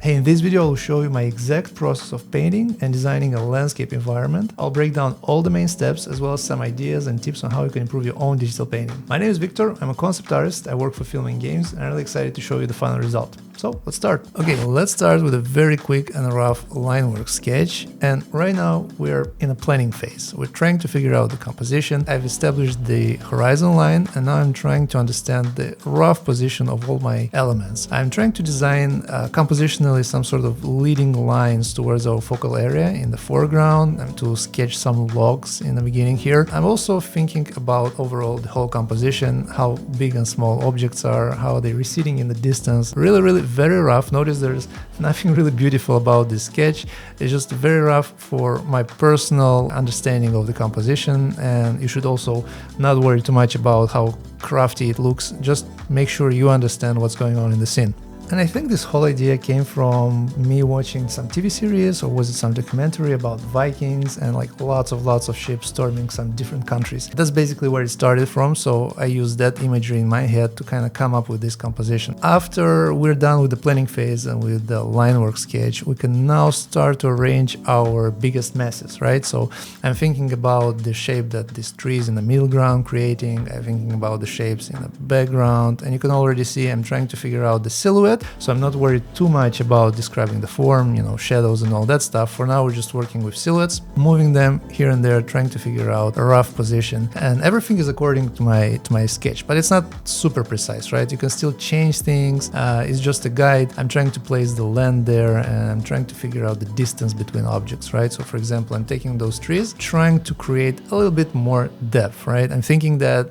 Hey, in this video I'll show you my exact process of painting and designing a landscape environment. I'll break down all the main steps as well as some ideas and tips on how you can improve your own digital painting. My name is Victor, I'm a concept artist, I work for filming games, and I'm really excited to show you the final result. So let's start. Okay, let's start with a very quick and rough line work sketch. And right now we're in a planning phase. We're trying to figure out the composition. I've established the horizon line and now I'm trying to understand the rough position of all my elements. I'm trying to design compositionally some sort of leading lines towards our focal area in the foreground and to sketch some logs in the beginning here. I'm also thinking about overall the whole composition, how big and small objects are, how they're receding in the distance. Really very rough. Notice there's nothing really beautiful about this sketch. It's just very rough for my personal understanding of the composition, and you should also not worry too much about how crafty it looks. Just make sure you understand what's going on in the scene. And I think this whole idea came from me watching some TV series, or was it some documentary about Vikings and like lots of ships storming some different countries. That's basically where it started from, so I used that imagery in my head to kind of come up with this composition. After we're done with the planning phase and with the line work sketch, we can now start to arrange our biggest messes, right? So I'm thinking about the shape that these trees in the middle ground creating, I'm thinking about the shapes in the background, and you can already see I'm trying to figure out the silhouette. So I'm not worried too much about describing the form, shadows and all that stuff. For now, we're just working with silhouettes, moving them here and there, trying to figure out a rough position. And everything is according to my sketch, but it's not super precise, right? You can still change things. It's just a guide. I'm trying to place the land there and I'm trying to figure out the distance between objects, right? So for example, I'm taking those trees, trying to create a little bit more depth, right? I'm thinking that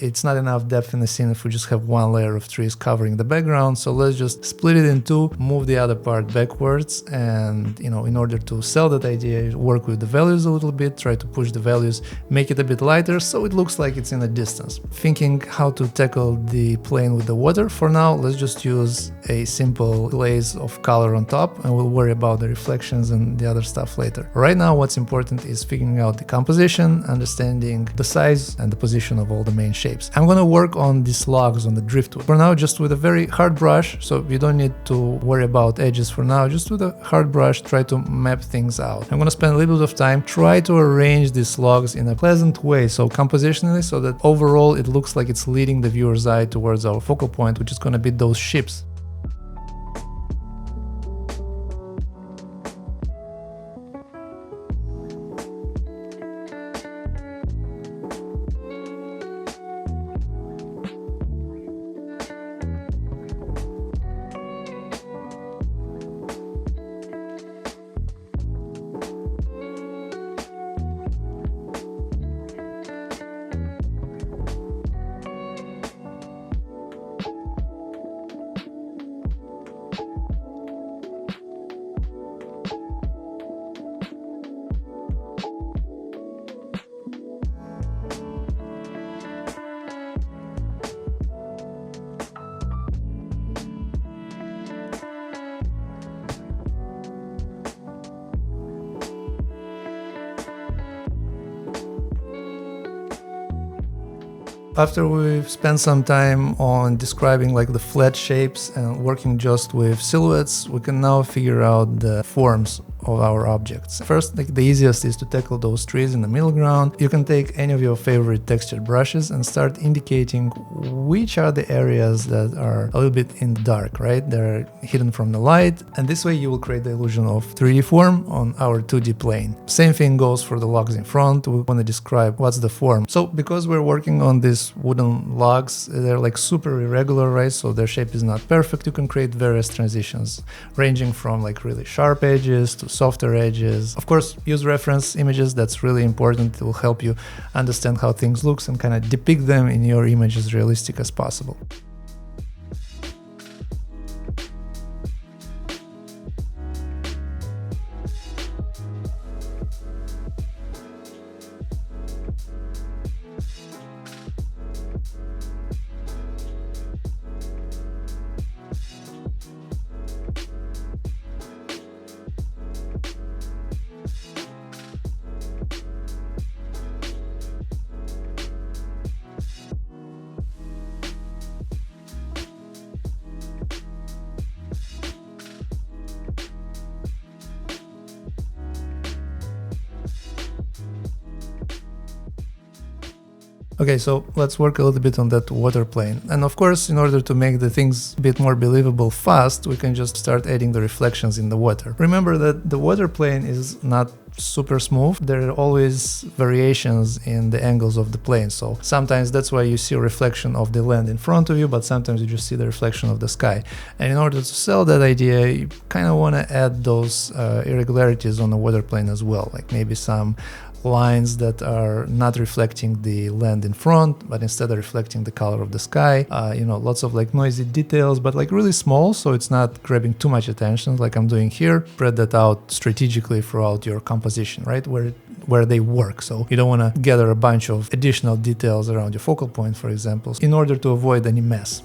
it's not enough depth in the scene if we just have one layer of trees covering the background. So let's just split it in two, move the other part backwards, and in order to sell that idea, work with the values a little bit, try to push the values, make it a bit lighter so it looks like it's in the distance. Thinking how to tackle the plane with the water. For now, let's just use a simple glaze of color on top and we'll worry about the reflections and the other stuff later. Right now, what's important is figuring out the composition, understanding the size and the position of all the main shapes. I'm gonna work on these logs on the driftwood. For now, just with a very hard brush, so you don't need to worry about edges for now. Just with a hard brush, try to map things out. I'm gonna spend a little bit of time, try to arrange these logs in a pleasant way, so compositionally, so that overall it looks like it's leading the viewer's eye towards our focal point, which is gonna be those ships. After we've spent some time on describing like the flat shapes and working just with silhouettes, we can now figure out the forms of our objects. First, the easiest is to tackle those trees in the middle ground. You can take any of your favorite textured brushes and start indicating which are the areas that are a little bit in the dark, right? They're hidden from the light, and this way you will create the illusion of 3D form on our 2D plane. Same thing goes for the logs in front. We want to describe what's the form. So because we're working on these wooden logs, they're like super irregular, right? So their shape is not perfect. You can create various transitions ranging from like really sharp edges to softer edges. Of course, use reference images. That's really important. It will help you understand how things look and kind of depict them in your image as realistic as possible. Okay, so let's work a little bit on that water plane. And of course, in order to make the things a bit more believable fast, we can just start adding the reflections in the water. Remember that the water plane is not super smooth. There are always variations in the angles of the plane. So sometimes that's why you see a reflection of the land in front of you, but sometimes you just see the reflection of the sky. And in order to sell that idea, you kind of want to add those irregularities on the water plane as well, like maybe some lines that are not reflecting the land in front, but instead are reflecting the color of the sky. Lots of like noisy details, but like really small, so it's not grabbing too much attention like I'm doing here. Spread that out strategically throughout your composition, right? Where they work. So you don't want to gather a bunch of additional details around your focal point, for example, in order to avoid any mess.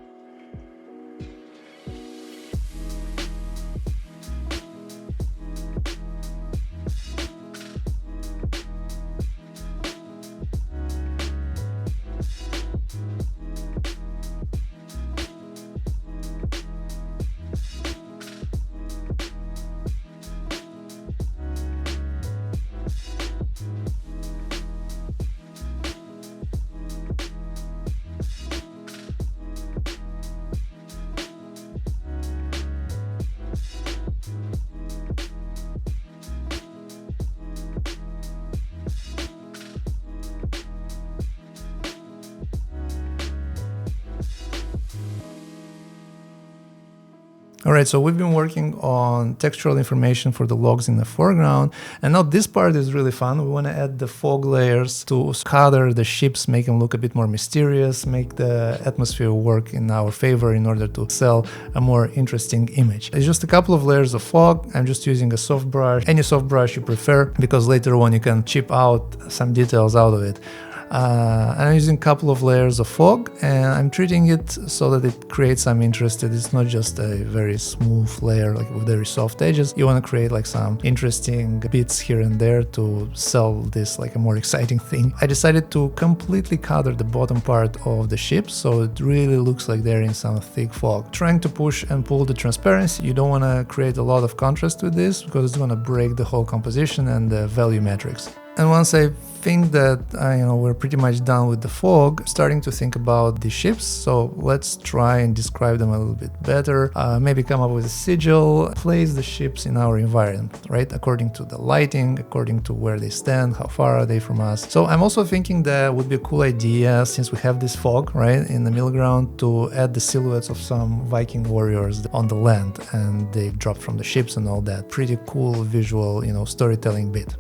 Alright, so we've been working on textural information for the logs in the foreground, and now this part is really fun. We want to add the fog layers to color the ships, make them look a bit more mysterious, make the atmosphere work in our favor in order to sell a more interesting image. It's just a couple of layers of fog. I'm just using a soft brush, any soft brush you prefer, because later on you can chip out some details out of it. I'm using a couple of layers of fog, and I'm treating it so that it creates some interest. It's not just a very smooth layer like with very soft edges. You want to create like some interesting bits here and there to sell this like a more exciting thing. I decided to completely color the bottom part of the ship so it really looks like they're in some thick fog. Trying to push and pull the transparency. You don't want to create a lot of contrast with this because it's going to break the whole composition and the value metrics. And once I think that we're pretty much done with the fog, starting to think about the ships. So let's try and describe them a little bit better. Maybe come up with a sigil, place the ships in our environment, right? According to the lighting, according to where they stand, how far are they from us. So I'm also thinking that would be a cool idea, since we have this fog, right, in the middle ground, to add the silhouettes of some Viking warriors on the land, and they dropped from the ships and all that. Pretty cool visual, storytelling bit.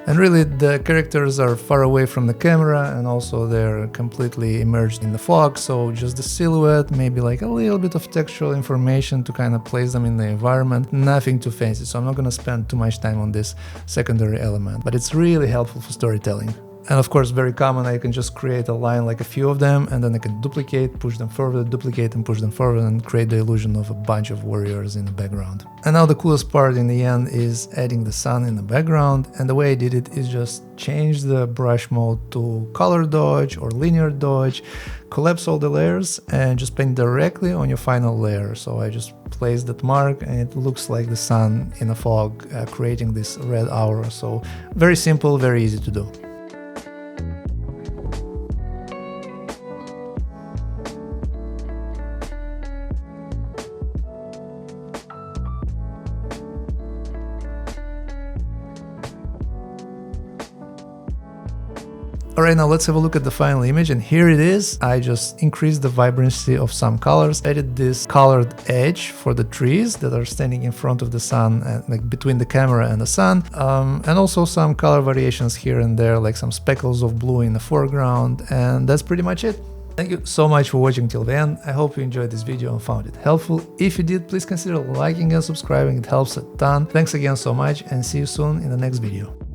And really the characters are far away from the camera, and also they're completely immersed in the fog, so just the silhouette, maybe like a little bit of textual information to kind of place them in the environment. Nothing too fancy, so I'm not gonna spend too much time on this secondary element, but it's really helpful for storytelling. And of course, very common, I can just create a line like a few of them, and then I can duplicate, push them forward, duplicate and push them forward, and create the illusion of a bunch of warriors in the background. And now the coolest part in the end is adding the sun in the background, and the way I did it is just change the brush mode to color dodge or linear dodge, collapse all the layers, and just paint directly on your final layer. So I just place that mark, and it looks like the sun in a fog, creating this red aura. So very simple, very easy to do. Alright, now let's have a look at the final image, and here it is. I just increased the vibrancy of some colors, added this colored edge for the trees that are standing in front of the sun, and like between the camera and the sun, and also some color variations here and there, like some speckles of blue in the foreground, and that's pretty much it. Thank you so much for watching till the end. I hope you enjoyed this video and found it helpful. If you did, please consider liking and subscribing, it helps a ton. Thanks again so much, and see you soon in the next video.